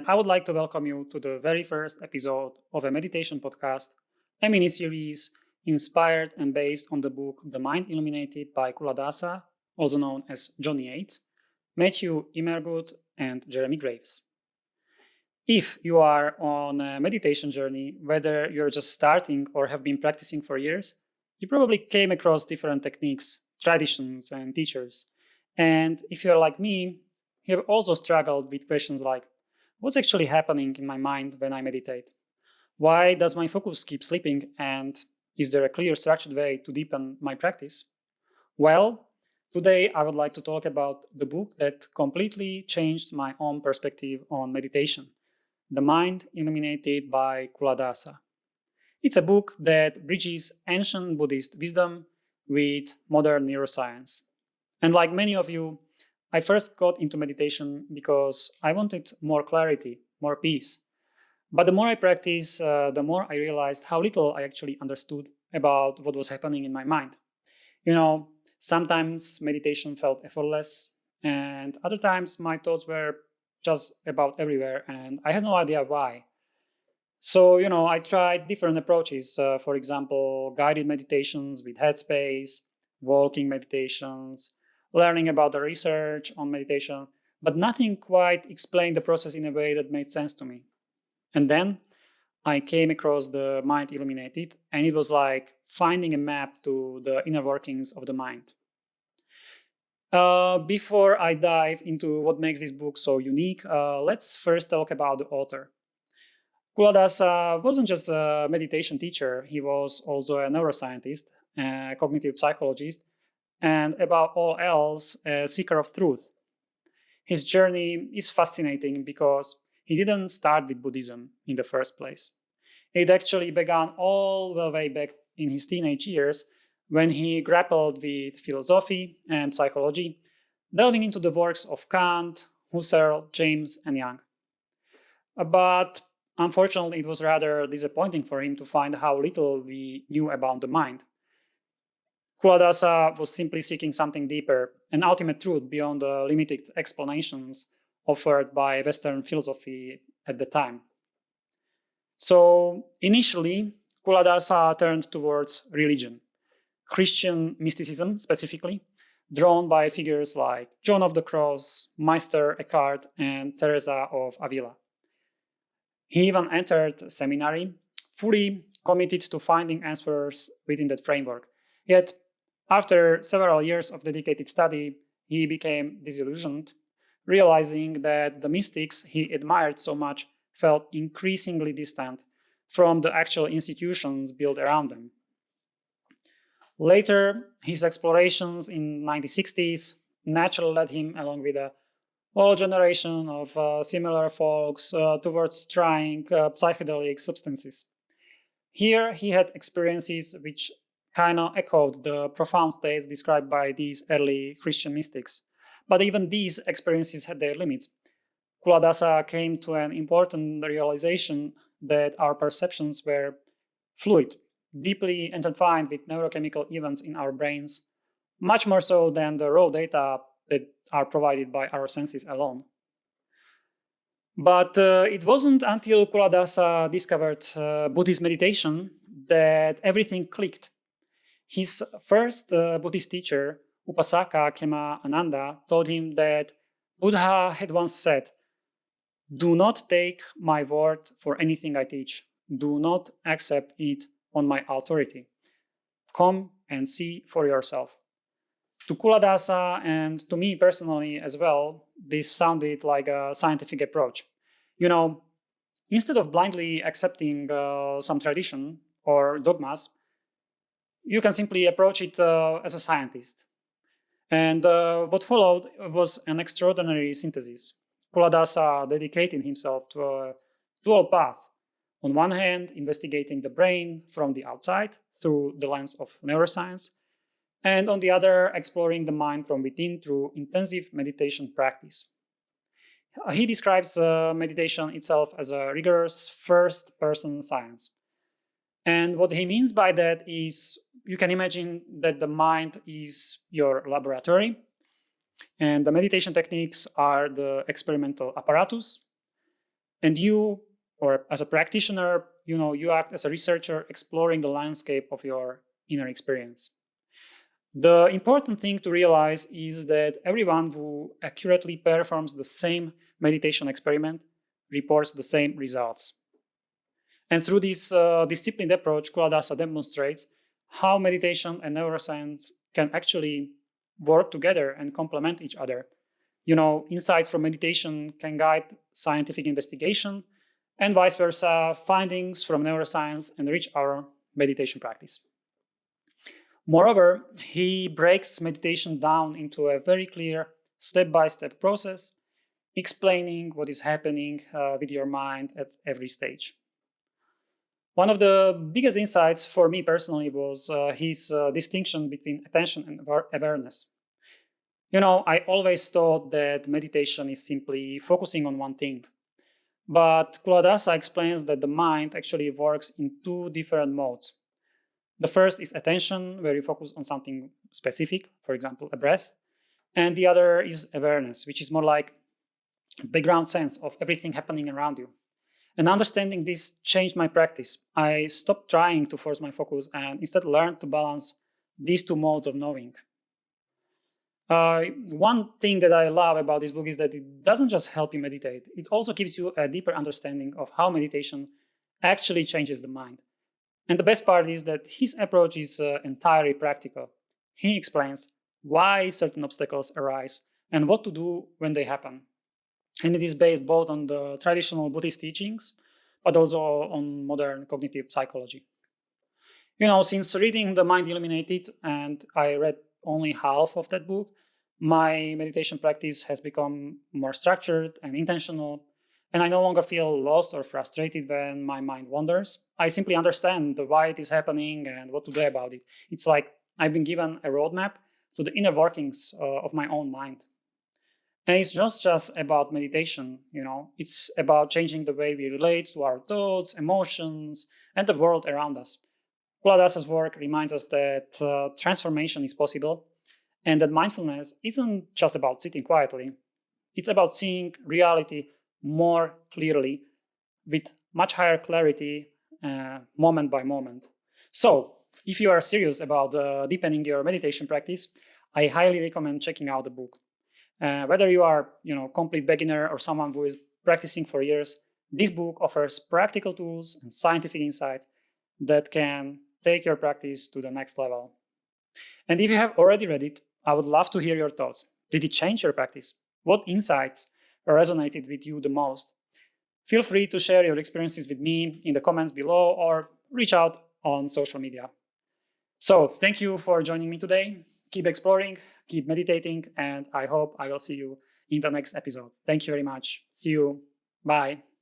I would like to welcome you to the very first episode of a meditation podcast, a mini series inspired and based on the book The Mind Illuminated by Culadasa, also known as John Yates, Matthew Immergut, and Jeremy Graves. If you are on a meditation journey, whether you're just starting or have been practicing for years, you probably came across different techniques, traditions, and teachers. And if you're like me, you have also struggled with questions like, what's actually happening in my mind when I meditate? Why does my focus keep slipping? And is there a clear, structured way to deepen my practice? Well, today I would like to talk about the book that completely changed my own perspective on meditation, The Mind Illuminated by Culadasa. It's a book that bridges ancient Buddhist wisdom with modern neuroscience. And like many of you, I first got into meditation because I wanted more clarity, more peace. But the more I practiced, the more I realized how little I actually understood about what was happening in my mind. Sometimes meditation felt effortless, and other times my thoughts were just about everywhere, and I had no idea why. So, I tried different approaches. For example, guided meditations with headspace, walking meditations, learning about the research on meditation, but nothing quite explained the process in a way that made sense to me. And then I came across the Mind Illuminated, and it was like finding a map to the inner workings of the mind. Before I dive into what makes this book so unique, let's first talk about the author. Culadasa wasn't just a meditation teacher, he was also a neuroscientist, a cognitive psychologist, and above all else, a seeker of truth. His journey is fascinating because he didn't start with Buddhism in the first place. It actually began all the way back in his teenage years when he grappled with philosophy and psychology, delving into the works of Kant, Husserl, James, and Jung. But unfortunately, it was rather disappointing for him to find how little we knew about the mind. Culadasa was simply seeking something deeper, an ultimate truth beyond the limited explanations offered by Western philosophy at the time. So initially, Culadasa turned towards religion, Christian mysticism specifically, drawn by figures like John of the Cross, Meister Eckhart, and Teresa of Avila. He even entered seminary, fully committed to finding answers within that framework. Yet, after several years of dedicated study, he became disillusioned, realizing that the mystics he admired so much felt increasingly distant from the actual institutions built around them. Later, his explorations in the 1960s naturally led him, along with a whole generation of similar folks, towards trying psychedelic substances. Here, he had experiences which kind of echoed the profound states described by these early Christian mystics. But even these experiences had their limits. Culadasa came to an important realization that our perceptions were fluid, deeply intertwined with neurochemical events in our brains, much more so than the raw data that are provided by our senses alone. But it wasn't until Culadasa discovered Buddhist meditation that everything clicked. His first Buddhist teacher, Upasaka Kema Ananda, told him that Buddha had once said, "Do not take my word for anything I teach. Do not accept it on my authority. Come and see for yourself." To Culadasa and to me personally as well, this sounded like a scientific approach. Instead of blindly accepting some tradition or dogmas, you can simply approach it as a scientist. And what followed was an extraordinary synthesis. Culadasa dedicated himself to a dual path. On one hand, investigating the brain from the outside through the lens of neuroscience, and on the other, exploring the mind from within through intensive meditation practice. He describes meditation itself as a rigorous first-person science. And what he means by that is you can imagine that the mind is your laboratory, and the meditation techniques are the experimental apparatus, And you, or as a practitioner, you act as a researcher exploring the landscape of your inner experience. The important thing to realize is that everyone who accurately performs the same meditation experiment reports the same results. And through this disciplined approach, Culadasa demonstrates how meditation and neuroscience can actually work together and complement each other. Insights from meditation can guide scientific investigation, and vice versa, findings from neuroscience enrich our meditation practice. Moreover, he breaks meditation down into a very clear step-by-step process, explaining what is happening with your mind at every stage. One of the biggest insights for me personally was his distinction between attention and awareness. I always thought that meditation is simply focusing on one thing. But Culadasa explains that the mind actually works in two different modes. The first is attention, where you focus on something specific, for example, a breath. And the other is awareness, which is more like a background sense of everything happening around you. And understanding this changed my practice. I stopped trying to force my focus and instead learned to balance these two modes of knowing. One thing that I love about this book is that it doesn't just help you meditate, it also gives you a deeper understanding of how meditation actually changes the mind. And the best part is that his approach is entirely practical. He explains why certain obstacles arise and what to do when they happen. And it is based both on the traditional Buddhist teachings, but also on modern cognitive psychology. Since reading the Mind Illuminated, and I read only half of that book, my meditation practice has become more structured and intentional, and I no longer feel lost or frustrated when my mind wanders. I simply understand why it is happening and what to do about it. It's like I've been given a roadmap to the inner workings of my own mind. And it's not just about meditation, it's about changing the way we relate to our thoughts, emotions, and the world around us. Culadasa's work reminds us that transformation is possible and that mindfulness isn't just about sitting quietly. It's about seeing reality more clearly with much higher clarity moment by moment. So, if you are serious about deepening your meditation practice, I highly recommend checking out the book. Whether you are, complete beginner or someone who is practicing for years, this book offers practical tools and scientific insights that can take your practice to the next level. And if you have already read it, I would love to hear your thoughts. Did it change your practice? What insights resonated with you the most? Feel free to share your experiences with me in the comments below or reach out on social media. So, thank you for joining me today. Keep exploring, keep meditating, and I hope I will see you in the next episode. Thank you very much. See you. Bye.